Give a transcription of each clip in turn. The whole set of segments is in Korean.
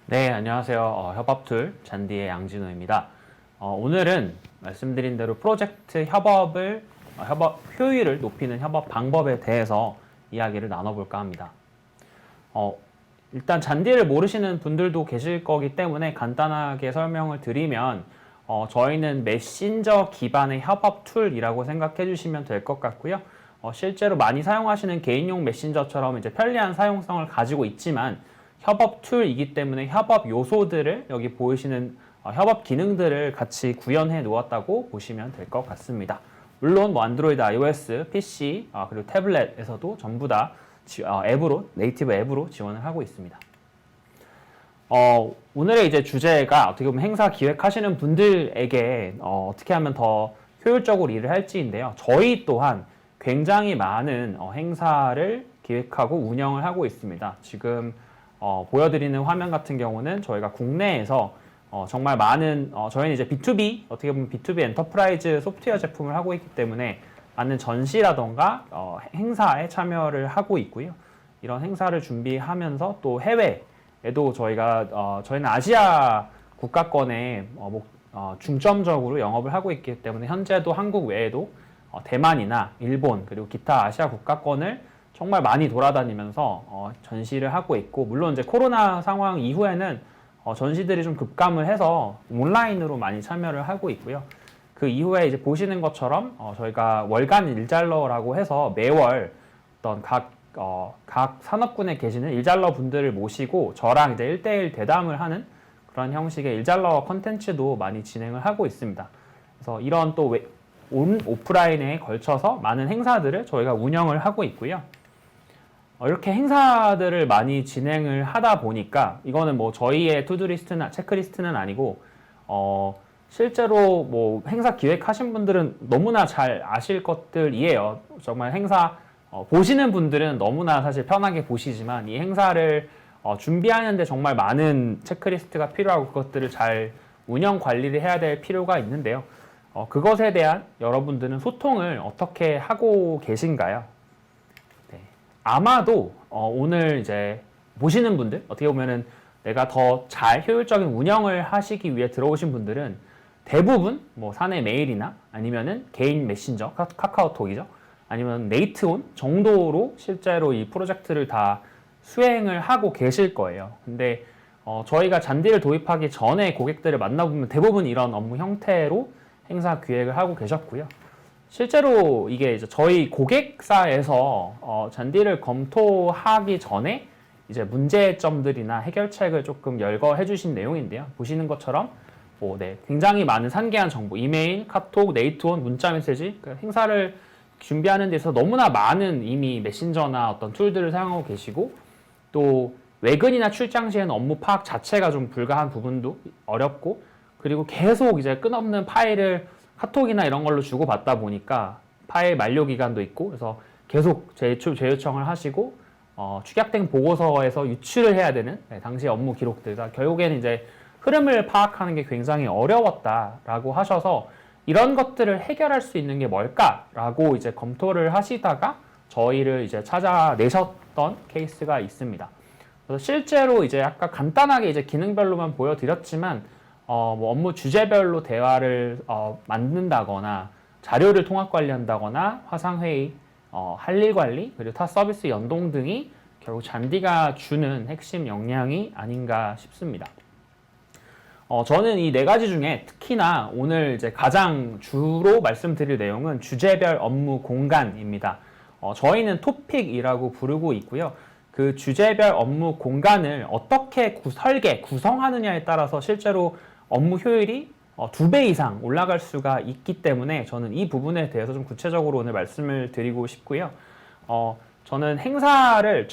네, 안녕하세요. 협업툴 잔디의 양진호입니다. 오늘은 말씀드린 대로 프로젝트 협업 효율을 높이는 협업 방법에 대해서 이야기를 나눠볼까 합니다. 일단 잔디를 모르시는 분들도 계실 거기 때문에 간단하게 설명을 드리면 저희는 메신저 기반의 협업 툴이라고 생각해 주시면 될 것 같고요. 실제로 많이 사용하시는 개인용 메신저처럼 이제 편리한 사용성을 가지고 있지만 협업 툴이기 때문에 협업 요소들을 여기 보이시는 협업 기능들을 같이 구현해 놓았다고 보시면 될 것 같습니다. 물론 뭐 안드로이드, iOS, PC 그리고 태블릿에서도 전부 다 앱으로 네이티브 앱으로 지원을 하고 있습니다. 오늘의 이제 주제가 어떻게 보면 행사 기획하시는 분들에게 어떻게 하면 더 효율적으로 일을 할지인데요. 저희 또한 굉장히 많은 행사를 기획하고 운영을 하고 있습니다. 지금 보여드리는 화면 같은 경우는 저희가 국내에서 정말 많은 저희는 이제 B2B 어떻게 보면 B2B 엔터프라이즈 소프트웨어 제품을 하고 있기 때문에 많은 전시라던가 행사에 참여를 하고 있고요. 이런 행사를 준비하면서 또 해외에도 저희는 아시아 국가권에 중점적으로 영업을 하고 있기 때문에 현재도 한국 외에도 대만이나 일본 그리고 기타 아시아 국가권을 정말 많이 돌아다니면서 전시를 하고 있고, 물론 이제 코로나 상황 이후에는 전시들이 좀 급감을 해서 온라인으로 많이 참여를 하고 있고요. 그 이후에 이제 보시는 것처럼 저희가 월간 일잘러라고 해서 매월 어떤 각 산업군에 계시는 일잘러 분들을 모시고 저랑 이제 1대1 대담을 하는 그런 형식의 일잘러 컨텐츠도 많이 진행을 하고 있습니다. 그래서 이런 또 오프라인에 걸쳐서 많은 행사들을 저희가 운영을 하고 있고요. 이렇게 행사들을 많이 진행을 하다 보니까 이거는 뭐 저희의 투두리스트나 체크리스트는 아니고 실제로 뭐 행사 기획하신 분들은 너무나 잘 아실 것들이에요. 정말 행사 보시는 분들은 너무나 사실 편하게 보시지만 이 행사를 준비하는데 정말 많은 체크리스트가 필요하고 그것들을 잘 운영 관리를 해야 될 필요가 있는데요. 그것에 대한 여러분들은 소통을 어떻게 하고 계신가요? 아마도 오늘 이제 보시는 분들 어떻게 보면은 내가 더 잘 효율적인 운영을 하시기 위해 들어오신 분들은 대부분 뭐 사내 메일이나 아니면은 개인 메신저 카카오톡이죠, 아니면 네이트온 정도로 실제로 이 프로젝트를 다 수행을 하고 계실 거예요. 근데 저희가 잔디를 도입하기 전에 고객들을 만나보면 대부분 이런 업무 형태로 행사 기획을 하고 계셨고요. 실제로 이게 이제 저희 고객사에서 잔디를 검토하기 전에 이제 문제점들이나 해결책을 조금 열거해 주신 내용인데요. 보시는 것처럼 굉장히 많은 산개한 정보, 이메일, 카톡, 네이트온, 문자 메시지, 행사를 준비하는 데서 너무나 많은 이미 메신저나 어떤 툴들을 사용하고 계시고, 또 외근이나 출장 시에는 업무 파악 자체가 좀 불가한 부분도 어렵고, 그리고 계속 이제 끝없는 파일을 카톡이나 이런 걸로 주고받다 보니까 파일 만료 기간도 있고, 그래서 계속 재요청을 하시고 축약된 보고서에서 유출을 해야 되는 당시 업무 기록들, 결국에는 이제 흐름을 파악하는 게 굉장히 어려웠다라고 하셔서 이런 것들을 해결할 수 있는 게 뭘까라고 이제 검토를 하시다가 저희를 이제 찾아내셨던 케이스가 있습니다. 그래서 실제로 이제 아까 간단하게 이제 기능별로만 보여드렸지만 뭐 업무 주제별로 대화를 만든다거나 자료를 통합 관리한다거나 화상회의, 할 일 관리, 그리고 타 서비스 연동 등이 결국 잔디가 주는 핵심 역량이 아닌가 싶습니다. 저는 이 네 가지 중에 특히나 오늘 이제 가장 주로 말씀드릴 내용은 주제별 업무 공간입니다. 저희는 토픽이라고 부르고 있고요. 그 주제별 업무 공간을 어떻게 구성하느냐에 따라서 실제로 업무 효율이 2배 이상 올라갈 수가 있기 때문에 저는 이 부분에 대해서 좀 구체적으로 오늘 말씀을 드리고 싶고요. 저는 행사를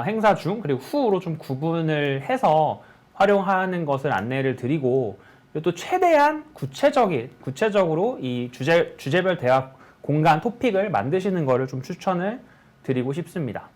행사 중 그리고 후로 좀 구분을 해서 활용하는 것을 안내를 드리고, 또 최대한 구체적으로 이 주제별 대화 공간 토픽을 만드시는 것을 좀 추천을 드리고 싶습니다.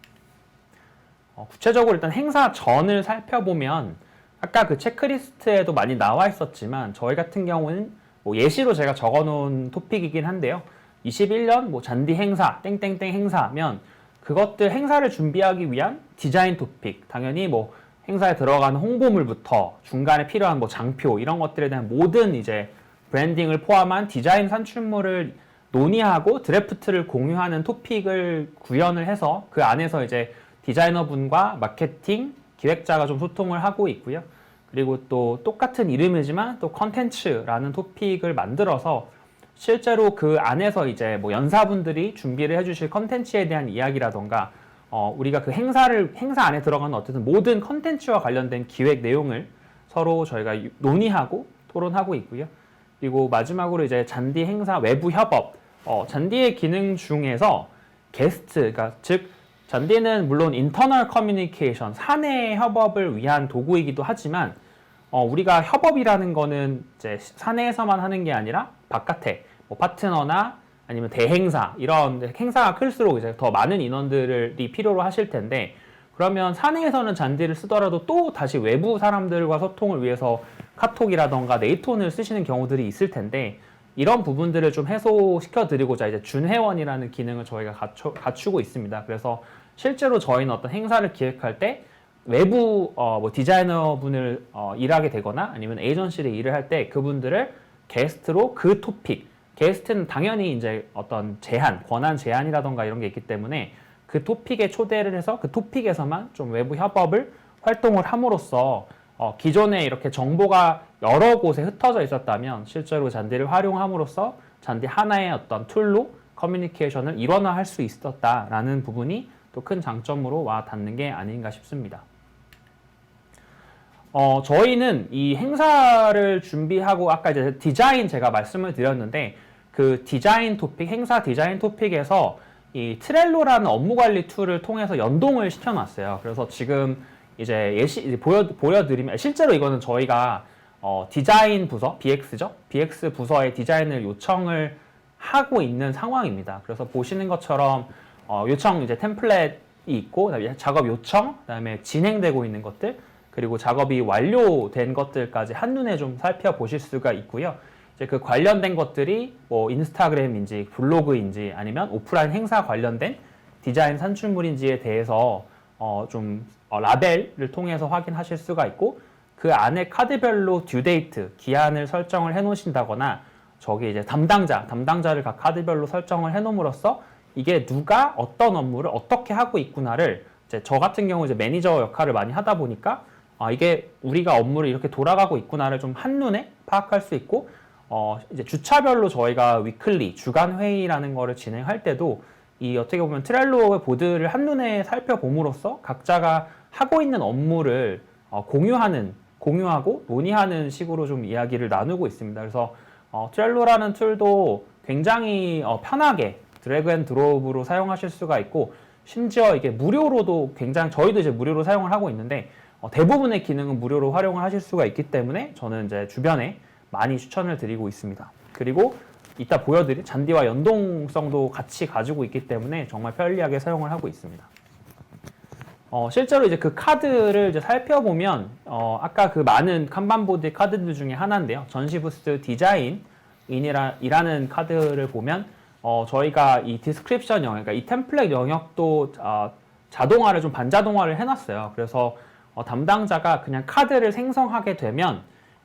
구체적으로 일단 행사 전을 살펴보면 아까 그 체크리스트에도 많이 나와 있었지만 저희 같은 경우는 뭐 예시로 제가 적어놓은 토픽이긴 한데요. 21년 뭐 잔디 행사, 땡땡땡 행사면 그것들 행사를 준비하기 위한 디자인 토픽, 당연히 뭐 행사에 들어가는 홍보물부터 중간에 필요한 뭐 장표 이런 것들에 대한 모든 이제 브랜딩을 포함한 디자인 산출물을 논의하고 드래프트를 공유하는 토픽을 구현을 해서 그 안에서 이제 디자이너분과 마케팅, 기획자가 좀 소통을 하고 있고요. 그리고 또 똑같은 이름이지만 또 컨텐츠라는 토픽을 만들어서 실제로 그 안에서 이제 뭐 연사분들이 준비를 해주실 컨텐츠에 대한 이야기라던가 우리가 그 행사 안에 들어가는 어쨌든 모든 컨텐츠와 관련된 기획 내용을 서로 저희가 논의하고 토론하고 있고요. 그리고 마지막으로 이제 잔디 행사 외부 협업, 잔디의 기능 중에서 게스트, 그러니까 즉 잔디는 물론 인터널 커뮤니케이션, 사내 협업을 위한 도구이기도 하지만 우리가 협업이라는 거는 이제 사내에서만 하는 게 아니라 바깥에 뭐 파트너나 아니면 대행사 이런 행사가 클수록 이제 더 많은 인원들이 필요로 하실 텐데 그러면 사내에서는 잔디를 쓰더라도 또 다시 외부 사람들과 소통을 위해서 카톡이라던가 네이톤을 쓰시는 경우들이 있을 텐데 이런 부분들을 좀 해소시켜 드리고자 이제 준회원이라는 기능을 저희가 갖추고 있습니다. 그래서 실제로 저희는 어떤 행사를 기획할 때 외부 뭐 디자이너 분을 일하게 되거나 아니면 에이전시를 일을 할 때 그분들을 게스트로 그 토픽, 게스트는 당연히 이제 어떤 제한, 권한 제한이라던가 이런 게 있기 때문에 그 토픽에 초대를 해서 그 토픽에서만 좀 외부 협업을 활동을 함으로써 기존에 이렇게 정보가 여러 곳에 흩어져 있었다면 실제로 잔디를 활용함으로써 잔디 하나의 어떤 툴로 커뮤니케이션을 일원화할 수 있었다라는 부분이 또 큰 장점으로 와 닿는 게 아닌가 싶습니다. 저희는 이 행사를 준비하고 아까 이제 디자인 제가 말씀을 드렸는데 그 디자인 토픽, 행사 디자인 토픽에서 이 트렐로라는 업무 관리 툴을 통해서 연동을 시켜놨어요. 그래서 지금 이제 보여드리면 실제로 이거는 저희가 디자인 부서, BX죠? BX 부서의 디자인을 요청을 하고 있는 상황입니다. 그래서 보시는 것처럼 요청 이제 템플릿이 있고 그다음에 작업 요청, 그다음에 진행되고 있는 것들, 그리고 작업이 완료된 것들까지 한눈에 좀 살펴보실 수가 있고요. 이제 그 관련된 것들이 뭐 인스타그램인지 블로그인지 아니면 오프라인 행사 관련된 디자인 산출물인지에 대해서 좀 라벨을 통해서 확인하실 수가 있고 그 안에 카드별로 듀데이트, 기한을 설정을 해 놓으신다거나 저기 이제 담당자를 각 카드별로 설정을 해 놓음으로써 이게 누가 어떤 업무를 어떻게 하고 있구나를 이제 저 같은 경우 이제 매니저 역할을 많이 하다 보니까 이게 우리가 업무를 이렇게 돌아가고 있구나를 좀 한눈에 파악할 수 있고 이제 주차별로 저희가 위클리, 주간 회의라는 거를 진행할 때도 이 어떻게 보면 트렐로의 보드를 한눈에 살펴봄으로써 각자가 하고 있는 업무를 공유하고 논의하는 식으로 좀 이야기를 나누고 있습니다. 그래서 트렐로라는 툴도 굉장히 편하게 드래그 앤 드롭으로 사용하실 수가 있고 심지어 이게 무료로도 굉장히 저희도 이제 무료로 사용을 하고 있는데 대부분의 기능은 무료로 활용을 하실 수가 있기 때문에 저는 이제 주변에 많이 추천을 드리고 있습니다. 그리고 이따 보여드릴 잔디와 연동성도 같이 가지고 있기 때문에 정말 편리하게 사용을 하고 있습니다. 실제로 이제 그 카드를 이제 살펴보면 아까 그 많은 칸반보드의 카드들 중에 하나인데요. 전시부스 디자인이라는 카드를 보면 저희가 이 디스크립션 영역, 그러니까 이 템플릿 영역도 자동화를 좀 반자동화를 해놨어요. 그래서 담당자가 그냥 카드를 생성하게 되면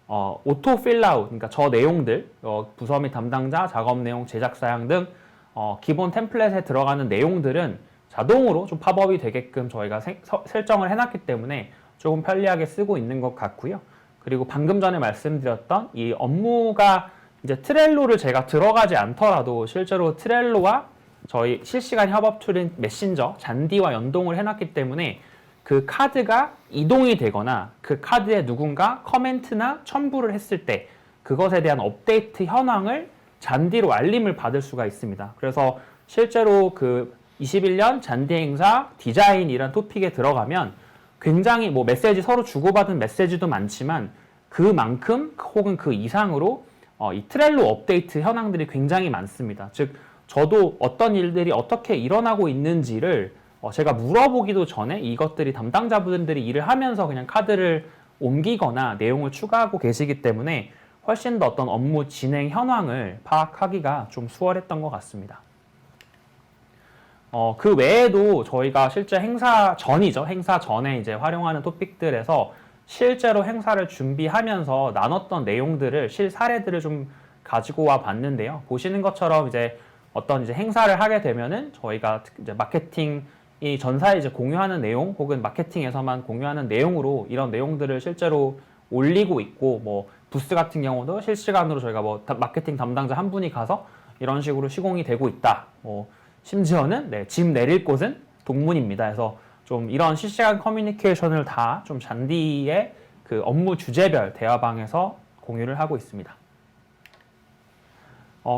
오토 필라웃, 그러니까 저 내용들, 부서 및 담당자, 작업 내용, 제작 사양 등 기본 템플릿에 들어가는 내용들은 자동으로 좀 팝업이 되게끔 저희가 설정을 해놨기 때문에 조금 편리하게 쓰고 있는 것 같고요. 그리고 방금 전에 말씀드렸던 이 업무가 이제 트렐로를 제가 들어가지 않더라도 실제로 트렐로와 저희 실시간 협업 툴인 메신저, 잔디와 연동을 해놨기 때문에 그 카드가 이동이 되거나 그 카드에 누군가 커멘트나 첨부를 했을 때 그것에 대한 업데이트 현황을 잔디로 알림을 받을 수가 있습니다. 그래서 실제로 그 21년 잔디 행사 디자인이란 토픽에 들어가면 굉장히 뭐 메시지 서로 주고받은 메시지도 많지만 그만큼 혹은 그 이상으로 이 트렐로 업데이트 현황들이 굉장히 많습니다. 즉 저도 어떤 일들이 어떻게 일어나고 있는지를 제가 물어보기도 전에 이것들이 담당자분들이 일을 하면서 그냥 카드를 옮기거나 내용을 추가하고 계시기 때문에 훨씬 더 어떤 업무 진행 현황을 파악하기가 좀 수월했던 것 같습니다. 그 외에도 저희가 실제 행사 전이죠. 행사 전에 이제 활용하는 토픽들에서 실제로 행사를 준비하면서 나눴던 내용들을 사례들을 좀 가지고 와 봤는데요. 보시는 것처럼 이제 어떤 이제 행사를 하게 되면은 저희가 이제 마케팅이 전사에 이제 공유하는 내용 혹은 마케팅에서만 공유하는 내용으로 이런 내용들을 실제로 올리고 있고, 뭐 부스 같은 경우도 실시간으로 저희가 뭐 마케팅 담당자 한 분이 가서 이런 식으로 시공이 되고 있다. 뭐 심지어는 짐 내릴 곳은 동문입니다. 그래서 좀 이런 실시간 커뮤니케이션을 다 좀 잔디의 그 업무 주제별 대화방에서 공유를 하고 있습니다.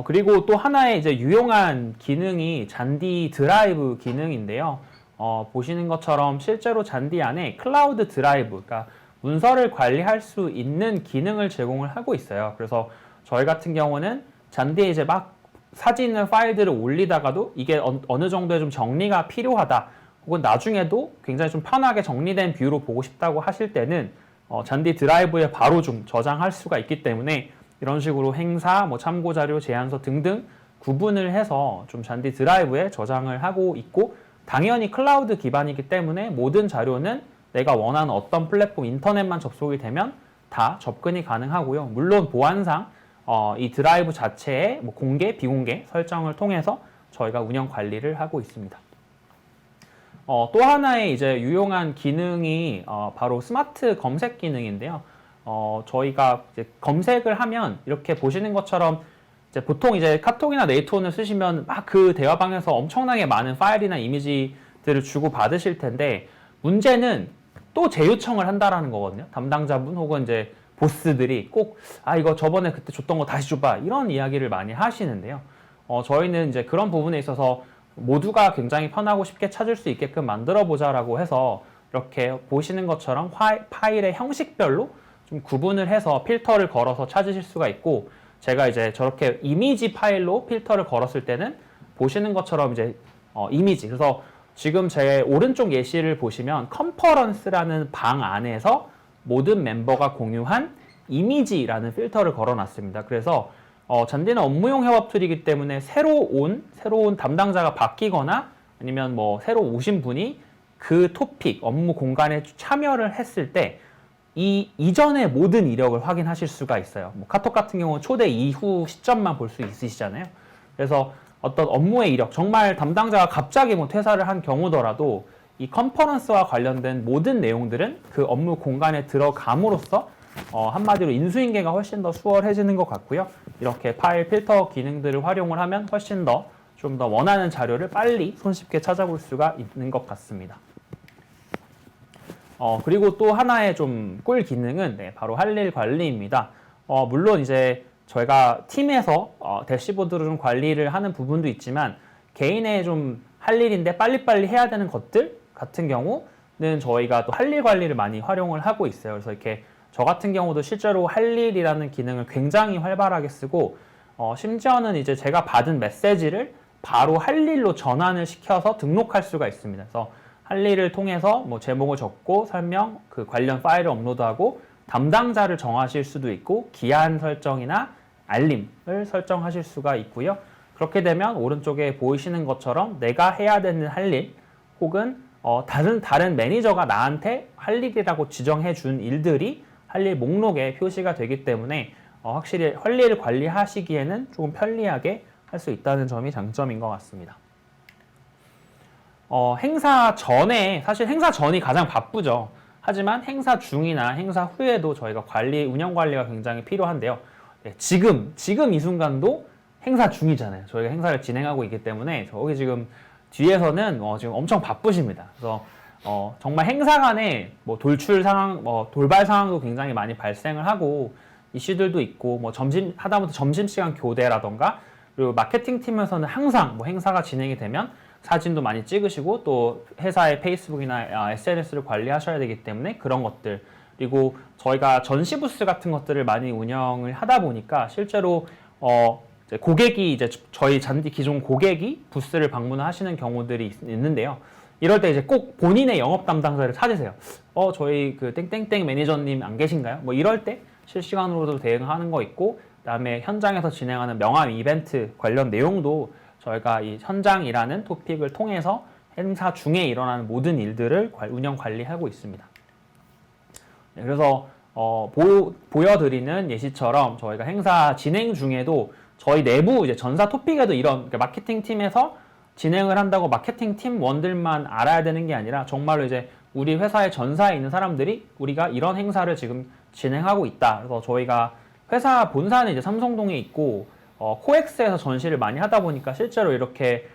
그리고 또 하나의 이제 유용한 기능이 잔디 드라이브 기능인데요. 보시는 것처럼 실제로 잔디 안에 클라우드 드라이브, 그러니까 문서를 관리할 수 있는 기능을 제공을 하고 있어요. 그래서 저희 같은 경우는 잔디에 이제 막 사진을 파일들을 올리다가도 이게 어느 정도의 좀 정리가 필요하다, 혹은 나중에도 굉장히 좀 편하게 정리된 뷰로 보고 싶다고 하실 때는 잔디 드라이브에 바로 좀 저장할 수가 있기 때문에 이런 식으로 행사, 뭐 참고자료, 제안서 등등 구분을 해서 좀 잔디 드라이브에 저장을 하고 있고, 당연히 클라우드 기반이기 때문에 모든 자료는 내가 원하는 어떤 플랫폼 인터넷만 접속이 되면 다 접근이 가능하고요. 물론 보안상 이 드라이브 자체의 뭐 공개, 비공개 설정을 통해서 저희가 운영 관리를 하고 있습니다. 또 하나의 이제 유용한 기능이 바로 스마트 검색 기능인데요. 저희가 이제 검색을 하면 이렇게 보시는 것처럼 이제 보통 이제 카톡이나 네이트온을 쓰시면 막 그 대화방에서 엄청나게 많은 파일이나 이미지들을 주고 받으실 텐데, 문제는 또 재요청을 한다라는 거거든요. 담당자분 혹은 이제 보스들이 꼭 이거 저번에 그때 줬던 거 다시 줘봐, 이런 이야기를 많이 하시는데요. 저희는 이제 그런 부분에 있어서 모두가 굉장히 편하고 쉽게 찾을 수 있게끔 만들어 보자라고 해서 이렇게 보시는 것처럼 파일의 형식별로 좀 구분을 해서 필터를 걸어서 찾으실 수가 있고, 제가 이제 저렇게 이미지 파일로 필터를 걸었을 때는 보시는 것처럼 이제 이미지, 그래서 지금 제 오른쪽 예시를 보시면 컨퍼런스라는 방 안에서 모든 멤버가 공유한 이미지라는 필터를 걸어놨습니다. 그래서 잔디는 업무용 협업 툴이기 때문에 새로운 담당자가 바뀌거나 아니면 뭐 새로 오신 분이 그 토픽, 업무 공간에 참여를 했을 때 이 이전의 모든 이력을 확인하실 수가 있어요. 뭐 카톡 같은 경우는 초대 이후 시점만 볼 수 있으시잖아요. 그래서 어떤 업무의 이력, 정말 담당자가 갑자기 뭐 퇴사를 한 경우더라도 이 컨퍼런스와 관련된 모든 내용들은 그 업무 공간에 들어감으로써 한마디로 인수인계가 훨씬 더 수월해지는 것 같고요. 이렇게 파일 필터 기능들을 활용을 하면 훨씬 더 좀 더 원하는 자료를 빨리 손쉽게 찾아볼 수가 있는 것 같습니다. 그리고 또 하나의 좀 꿀 기능은 바로 할 일 관리입니다. 물론 이제 저희가 팀에서 대시보드로 좀 관리를 하는 부분도 있지만, 개인의 좀 할 일인데 빨리빨리 해야 되는 것들 같은 경우는 저희가 또 할 일 관리를 많이 활용을 하고 있어요. 그래서 이렇게 저 같은 경우도 실제로 할 일이라는 기능을 굉장히 활발하게 쓰고, 심지어는 이제 제가 받은 메시지를 바로 할 일로 전환을 시켜서 등록할 수가 있습니다. 그래서 할 일을 통해서 뭐 제목을 적고 설명, 그 관련 파일을 업로드하고 담당자를 정하실 수도 있고 기한 설정이나 알림을 설정하실 수가 있고요. 그렇게 되면 오른쪽에 보이시는 것처럼 내가 해야 되는 할 일 혹은 다른 매니저가 나한테 할 일이라고 지정해 준 일들이 할 일 목록에 표시가 되기 때문에 확실히 할 일을 관리하시기에는 조금 편리하게 할 수 있다는 점이 장점인 것 같습니다. 행사 전에, 사실 행사 전이 가장 바쁘죠. 하지만 행사 중이나 행사 후에도 저희가 운영 관리가 굉장히 필요한데요. 지금 이 순간도 행사 중이잖아요. 저희가 행사를 진행하고 있기 때문에 저기 지금 뒤에서는 지금 엄청 바쁘십니다. 그래서 정말 행사간에 뭐 돌출 상황, 돌발 상황도 굉장히 많이 발생을 하고 이슈들도 있고, 뭐 하다못해 점심시간 교대라던가, 그리고 마케팅 팀에서는 항상 뭐 행사가 진행이 되면 사진도 많이 찍으시고 또 회사의 페이스북이나 SNS를 관리하셔야 되기 때문에 그런 것들, 그리고 저희가 전시 부스 같은 것들을 많이 운영을 하다 보니까 실제로 고객이 이제 저희 잔디 기존 고객이 부스를 방문하시는 경우들이 있는데요. 이럴 때 이제 꼭 본인의 영업 담당자를 찾으세요. 저희 그 땡땡땡 매니저님 안 계신가요? 뭐 이럴 때 실시간으로도 대응하는 거 있고, 그다음에 현장에서 진행하는 명함 이벤트 관련 내용도 저희가 이 현장이라는 토픽을 통해서 행사 중에 일어나는 모든 일들을 운영 관리하고 있습니다. 네, 그래서 보여드리는 예시처럼 저희가 행사 진행 중에도 저희 내부 이제 전사 토픽에도 이런 그러니까 마케팅 팀에서 진행을 한다고 마케팅 팀원들만 알아야 되는 게 아니라 정말로 이제 우리 회사의 전사에 있는 사람들이 우리가 이런 행사를 지금 진행하고 있다. 그래서 저희가 회사 본사는 이제 삼성동에 있고 코엑스에서 전시를 많이 하다 보니까 실제로 이렇게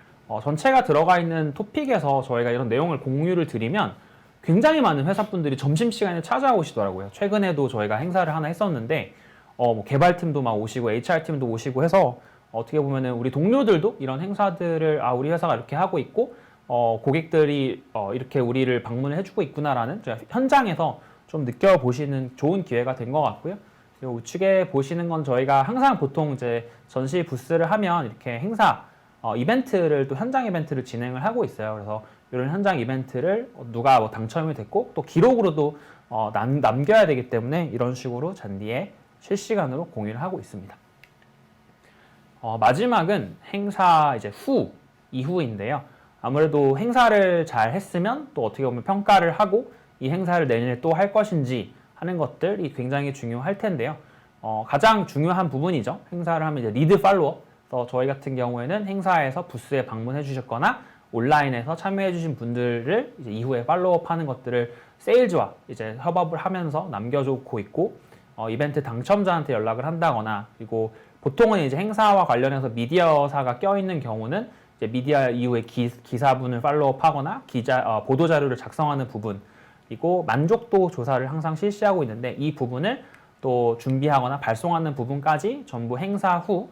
전체가 들어가 있는 토픽에서 저희가 이런 내용을 공유를 드리면 굉장히 많은 회사분들이 점심시간에 찾아오시더라고요. 최근에도 저희가 행사를 하나 했었는데 뭐 개발팀도 막 오시고 HR팀도 오시고 해서 어떻게 보면은 우리 동료들도 이런 행사들을 우리 회사가 이렇게 하고 있고 고객들이 이렇게 우리를 방문을 해주고 있구나라는 현장에서 좀 느껴보시는 좋은 기회가 된 것 같고요. 그리고 우측에 보시는 건 저희가 항상 보통 이제 전시 부스를 하면 이렇게 행사 이벤트를 또 현장 이벤트를 진행을 하고 있어요. 그래서 이런 현장 이벤트를 누가 뭐 당첨이 됐고 또 기록으로도 남겨야 되기 때문에 이런 식으로 잔디에 실시간으로 공유를 하고 있습니다. 마지막은 행사 이제 이후인데요. 아무래도 행사를 잘 했으면 또 어떻게 보면 평가를 하고 이 행사를 내년에 또 할 것인지 하는 것들이 굉장히 중요할 텐데요. 가장 중요한 부분이죠. 행사를 하면 이제 리드 팔로업. 그래서 저희 같은 경우에는 행사에서 부스에 방문해 주셨거나 온라인에서 참여해 주신 분들을 이제 이후에 팔로업 하는 것들을 세일즈와 이제 협업을 하면서 남겨주고 있고 이벤트 당첨자한테 연락을 한다거나 그리고 보통은 이제 행사와 관련해서 미디어사가 껴있는 경우는 이제 미디어 이후에 기사분을 팔로우하거나 보도 자료를 작성하는 부분 그리고 만족도 조사를 항상 실시하고 있는데 이 부분을 또 준비하거나 발송하는 부분까지 전부 행사 후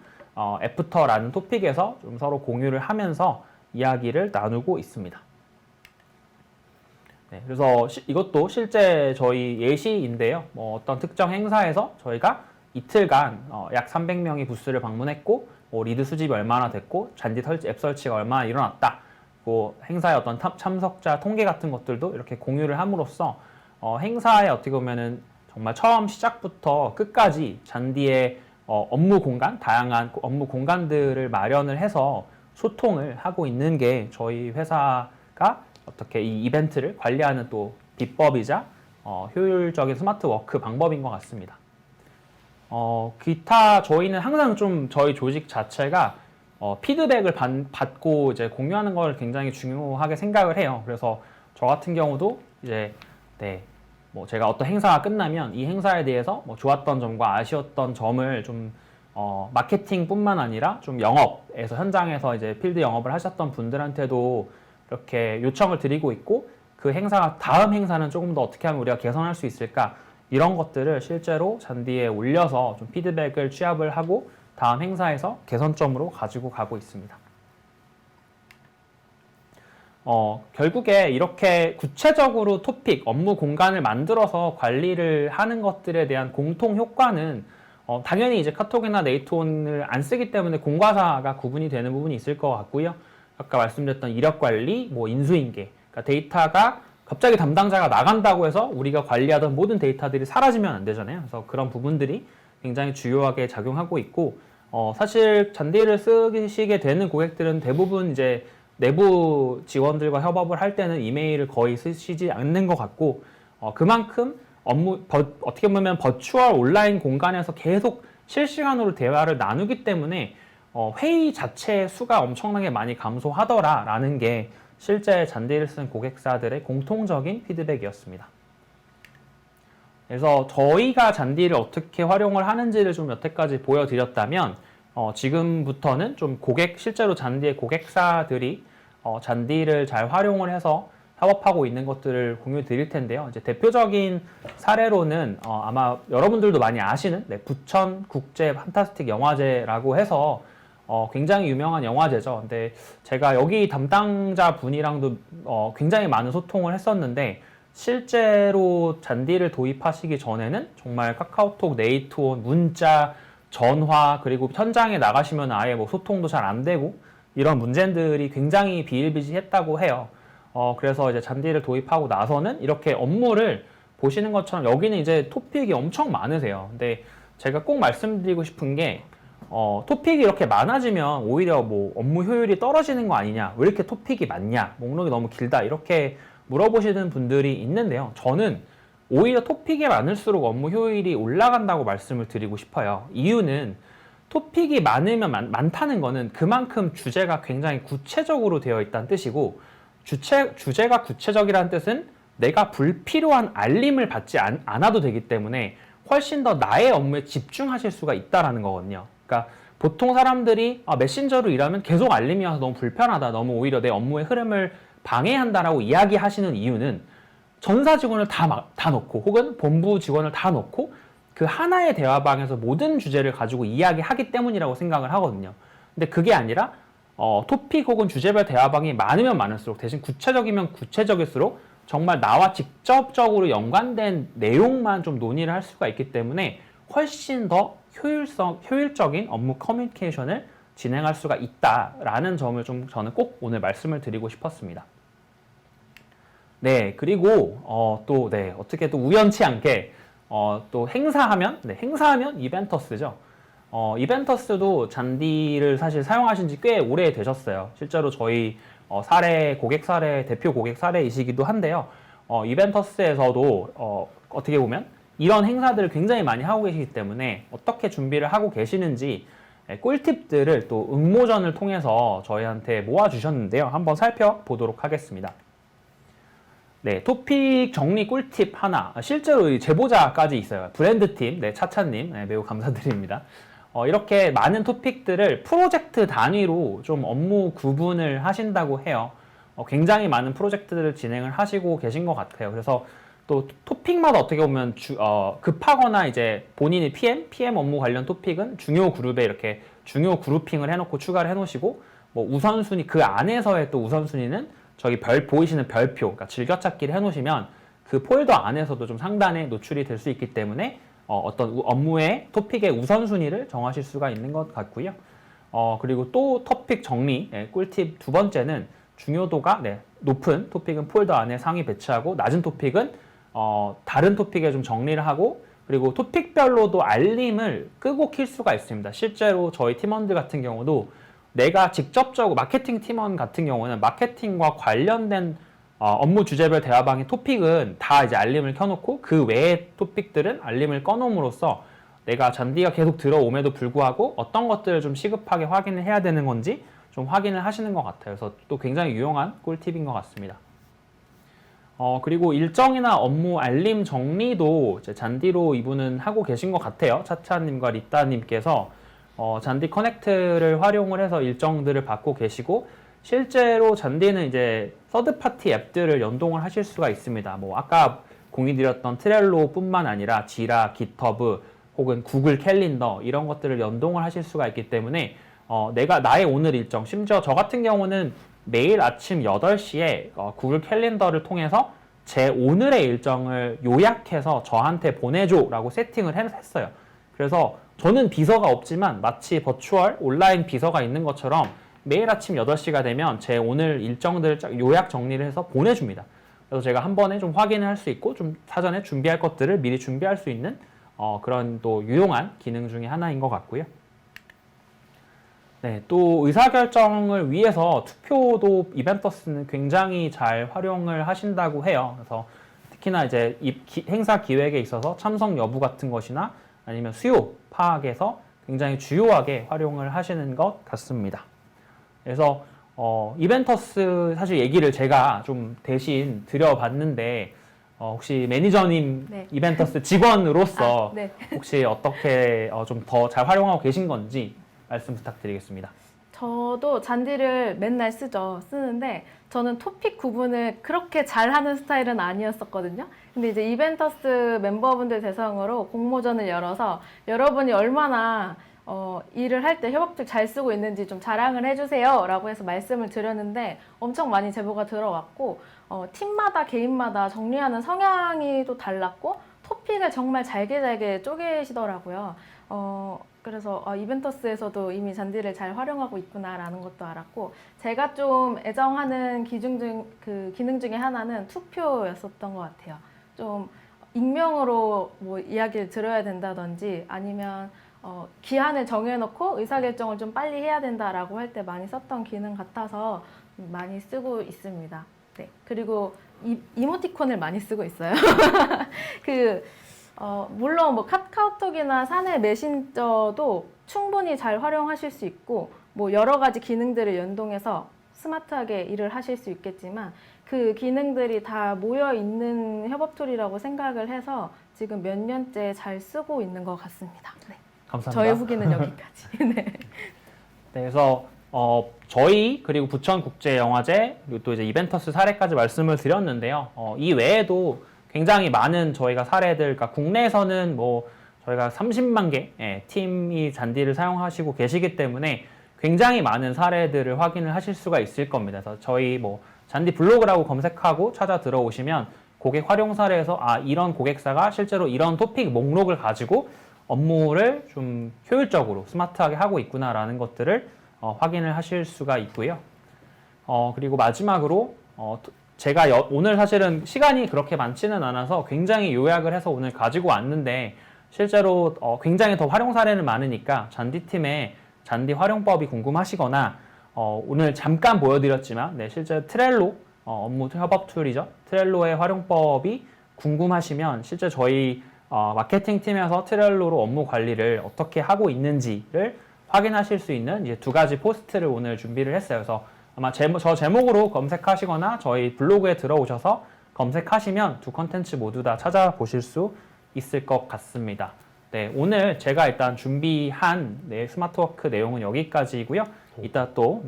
애프터라는 토픽에서 좀 서로 공유를 하면서 이야기를 나누고 있습니다. 네, 그래서 이것도 실제 저희 예시인데요. 뭐 어떤 특정 행사에서 저희가 이틀간 약 300명이 부스를 방문했고 리드 수집이 얼마나 됐고 잔디 앱 설치가 얼마나 일어났다. 그리고 행사의 어떤 참석자 통계 같은 것들도 이렇게 공유를 함으로써 행사에 어떻게 보면은 정말 처음 시작부터 끝까지 잔디의 업무 공간, 다양한 업무 공간들을 마련을 해서 소통을 하고 있는 게 저희 회사가 어떻게 이 이벤트를 관리하는 또 비법이자 효율적인 스마트 워크 방법인 것 같습니다. 기타 저희는 항상 좀 저희 조직 자체가 피드백을 받고 이제 공유하는 걸 굉장히 중요하게 생각을 해요. 그래서 저 같은 경우도 이제 뭐 제가 어떤 행사가 끝나면 이 행사에 대해서 뭐 좋았던 점과 아쉬웠던 점을 좀 마케팅뿐만 아니라 좀 영업에서 현장에서 이제 필드 영업을 하셨던 분들한테도 이렇게 요청을 드리고 있고 그 행사가 다음 행사는 조금 더 어떻게 하면 우리가 개선할 수 있을까 이런 것들을 실제로 잔디에 올려서 좀 피드백을 취합을 하고 다음 행사에서 개선점으로 가지고 가고 있습니다. 결국에 이렇게 구체적으로 토픽, 업무 공간을 만들어서 관리를 하는 것들에 대한 공통 효과는 당연히 이제 카톡이나 네이트온을 안 쓰기 때문에 공과사가 구분이 되는 부분이 있을 것 같고요. 아까 말씀드렸던 이력 관리, 뭐 인수인계, 그러니까 데이터가 갑자기 담당자가 나간다고 해서 우리가 관리하던 모든 데이터들이 사라지면 안 되잖아요. 그래서 그런 부분들이 굉장히 중요하게 작용하고 있고, 사실 잔디를 쓰시게 되는 고객들은 대부분 이제 내부 직원들과 협업을 할 때는 이메일을 거의 쓰시지 않는 것 같고, 그만큼 어떻게 보면 버추얼 온라인 공간에서 계속 실시간으로 대화를 나누기 때문에 회의 자체의 수가 엄청나게 많이 감소하더라라는 게 실제 잔디를 쓴 고객사들의 공통적인 피드백이었습니다. 그래서 저희가 잔디를 어떻게 활용을 하는지를 좀 여태까지 보여드렸다면 지금부터는 좀 실제로 잔디의 고객사들이 잔디를 잘 활용을 해서 협업하고 있는 것들을 공유 드릴 텐데요. 이제 대표적인 사례로는 아마 여러분들도 많이 아시는 부천 국제 판타스틱 영화제라고 해서 굉장히 유명한 영화제죠. 근데 제가 여기 담당자 분이랑도 굉장히 많은 소통을 했었는데 실제로 잔디를 도입하시기 전에는 정말 카카오톡, 네이트온, 문자, 전화 그리고 현장에 나가시면 아예 뭐 소통도 잘 안 되고 이런 문제들이 굉장히 비일비재했다고 해요. 그래서 이제 잔디를 도입하고 나서는 이렇게 업무를 보시는 것처럼 여기는 이제 토픽이 엄청 많으세요. 근데 제가 꼭 말씀드리고 싶은 게 토픽이 이렇게 많아지면 오히려 뭐 업무 효율이 떨어지는 거 아니냐, 왜 이렇게 토픽이 많냐, 목록이 너무 길다, 이렇게 물어보시는 분들이 있는데요. 저는 오히려 토픽이 많을수록 업무 효율이 올라간다고 말씀을 드리고 싶어요. 이유는 토픽이 많으면 많다는 거는 그만큼 주제가 굉장히 구체적으로 되어 있다는 뜻이고, 주제가 구체적이라는 뜻은 내가 불필요한 알림을 받지 않아도 되기 때문에 훨씬 더 나의 업무에 집중하실 수가 있다는 거거든요. 그러니까 보통 사람들이 메신저로 일하면 계속 알림이 와서 너무 불편하다, 너무 오히려 내 업무의 흐름을 방해한다라고 이야기하시는 이유는 전사 직원을 다 넣고 혹은 본부 직원을 다 넣고 그 하나의 대화방에서 모든 주제를 가지고 이야기하기 때문이라고 생각을 하거든요. 근데 그게 아니라 토픽 혹은 주제별 대화방이 많으면 많을수록, 대신 구체적이면 구체적일수록 정말 나와 직접적으로 연관된 내용만 좀 논의를 할 수가 있기 때문에 훨씬 더 효율적인 업무 커뮤니케이션을 진행할 수가 있다라는 점을 좀 저는 꼭 오늘 말씀을 드리고 싶었습니다. 네, 그리고 어떻게 또 우연치 않게 또 행사하면 이벤터스죠. 이벤터스도 잔디를 사실 사용하신 지 꽤 오래 되셨어요. 실제로 저희 대표 고객 사례이시기도 한데요. 이벤터스에서도 어떻게 보면 이런 행사들을 굉장히 많이 하고 계시기 때문에 어떻게 준비를 하고 계시는지 꿀팁들을 또 응모전을 통해서 저희한테 모아주셨는데요. 한번 살펴보도록 하겠습니다. 네, 토픽 정리 꿀팁 하나. 실제로 제보자까지 있어요. 브랜드팀, 차차님, 매우 감사드립니다. 이렇게 많은 토픽들을 프로젝트 단위로 좀 업무 구분을 하신다고 해요. 굉장히 많은 프로젝트들을 진행을 하시고 계신 것 같아요. 그래서 또 토픽마다 어떻게 보면 급하거나 이제 본인이 PM 업무 관련 토픽은 중요 그룹에 이렇게 중요 그룹핑을 해놓고 추가를 해놓으시고, 뭐 우선순위, 그 안에서의 또 우선순위는 저기 보이시는 별표, 그러니까 즐겨찾기를 해놓으시면 그 폴더 안에서도 좀 상단에 노출이 될 수 있기 때문에 어떤 업무의 토픽의 우선순위를 정하실 수가 있는 것 같고요. 그리고 또 토픽 정리, 꿀팁 두 번째는 중요도가 높은 토픽은 폴더 안에 상위 배치하고, 낮은 토픽은 다른 토픽에 좀 정리를 하고, 그리고 토픽별로도 알림을 끄고 킬 수가 있습니다. 실제로 저희 팀원들 같은 경우도 내가 직접적으로 마케팅 팀원 같은 경우는 마케팅과 관련된 업무 주제별 대화방의 토픽은 다 이제 알림을 켜놓고, 그 외의 토픽들은 알림을 꺼놓음으로써 내가 잔디가 계속 들어옴에도 불구하고 어떤 것들을 좀 시급하게 확인을 해야 되는 건지 좀 확인을 하시는 것 같아요. 그래서 또 굉장히 유용한 꿀팁인 것 같습니다. 그리고 일정이나 업무 알림 정리도 이제 잔디로 이분은 하고 계신 것 같아요. 차차님과 리따님께서 잔디 커넥트를 활용을 해서 일정들을 받고 계시고, 실제로 잔디는 이제 서드파티 앱들을 연동을 하실 수가 있습니다. 뭐 아까 공유드렸던 트렐로뿐만 아니라 지라, 깃허브 혹은 구글 캘린더, 이런 것들을 연동을 하실 수가 있기 때문에 내가 나의 오늘 일정, 심지어 저 같은 경우는 매일 아침 8시에 구글 캘린더를 통해서 제 오늘의 일정을 요약해서 저한테 보내줘 라고 세팅을 했어요. 그래서 저는 비서가 없지만 마치 버추얼 온라인 비서가 있는 것처럼 매일 아침 8시가 되면 제 오늘 일정들을 요약 정리를 해서 보내줍니다. 그래서 제가 한 번에 좀 확인을 할 수 있고, 좀 사전에 준비할 것들을 미리 준비할 수 있는 그런 또 유용한 기능 중에 하나인 것 같고요. 네, 또 의사결정을 위해서 투표도 이벤터스는 굉장히 잘 활용을 하신다고 해요. 그래서 특히나 이제 행사 기획에 있어서 참석 여부 같은 것이나 아니면 수요 파악에서 굉장히 주요하게 활용을 하시는 것 같습니다. 그래서 이벤터스 사실 얘기를 제가 좀 대신 드려봤는데, 혹시 매니저님, 네. 이벤터스 직원으로서 네. 혹시 어떻게 좀 더 잘 활용하고 계신 건지 말씀 부탁드리겠습니다. 저도 잔디를 맨날 쓰는데 저는 토픽 구분을 그렇게 잘하는 스타일은 아니었었거든요. 근데 이제 이벤터스 멤버분들 대상으로 공모전을 열어서 여러분이 얼마나 일을 할 때 협업책 잘 쓰고 있는지 좀 자랑을 해주세요 라고 해서 말씀을 드렸는데 엄청 많이 제보가 들어왔고, 팀마다 개인마다 정리하는 성향이 또 달랐고 토픽을 정말 잘게 쪼개시더라고요. 그래서 이벤터스에서도 이미 잔디를 잘 활용하고 있구나라는 것도 알았고, 제가 좀 애정하는 기능 중에 하나는 투표였었던 것 같아요. 좀 익명으로 뭐 이야기를 들어야 된다든지 아니면 기한을 정해놓고 의사결정을 좀 빨리 해야 된다라고 할 때 많이 썼던 기능 같아서 많이 쓰고 있습니다. 네. 그리고 이모티콘을 많이 쓰고 있어요. 물론 뭐 카카오톡이나 사내 메신저도 충분히 잘 활용하실 수 있고, 뭐 여러 가지 기능들을 연동해서 스마트하게 일을 하실 수 있겠지만, 그 기능들이 다 모여 있는 협업 툴이라고 생각을 해서 지금 몇 년째 잘 쓰고 있는 것 같습니다. 네. 감사합니다. 저의 후기는 여기까지. 네. 네, 그래서 저희 그리고 부천국제영화제 그리고 또 이제 이벤터스 사례까지 말씀을 드렸는데요. 이 외에도 굉장히 많은 저희가 사례들, 그러니까 국내에서는 뭐 저희가 30만 개 팀이 잔디를 사용하시고 계시기 때문에 굉장히 많은 사례들을 확인을 하실 수가 있을 겁니다. 그래서 저희 뭐 잔디 블로그라고 검색하고 찾아 들어오시면 고객 활용 사례에서 이런 고객사가 실제로 이런 토픽 목록을 가지고 업무를 좀 효율적으로 스마트하게 하고 있구나라는 것들을 확인을 하실 수가 있고요. 그리고 마지막으로 제가 오늘 사실은 시간이 그렇게 많지는 않아서 굉장히 요약을 해서 오늘 가지고 왔는데 실제로 굉장히 더 활용 사례는 많으니까 잔디팀의 잔디 활용법이 궁금하시거나 오늘 잠깐 보여드렸지만 실제 트렐로 업무 협업 툴이죠. 트렐로의 활용법이 궁금하시면 실제 저희 마케팅 팀에서 트렐로로 업무 관리를 어떻게 하고 있는지를 확인하실 수 있는 이제 2가지 포스트를 오늘 준비를 했어요. 그래서 아마 저 제목으로 검색하시거나 저희 블로그에 들어오셔서 검색하시면 두 컨텐츠 모두 다 찾아보실 수 있을 것 같습니다. 네, 오늘 제가 일단 준비한 스마트워크 내용은 여기까지고요. 이따 또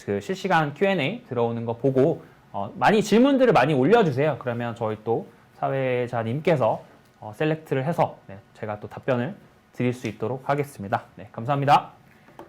그 실시간 Q&A 들어오는 거 보고 많이 질문들을 많이 올려주세요. 그러면 저희 또 사회자님께서 셀렉트를 해서 제가 또 답변을 드릴 수 있도록 하겠습니다. 네, 감사합니다.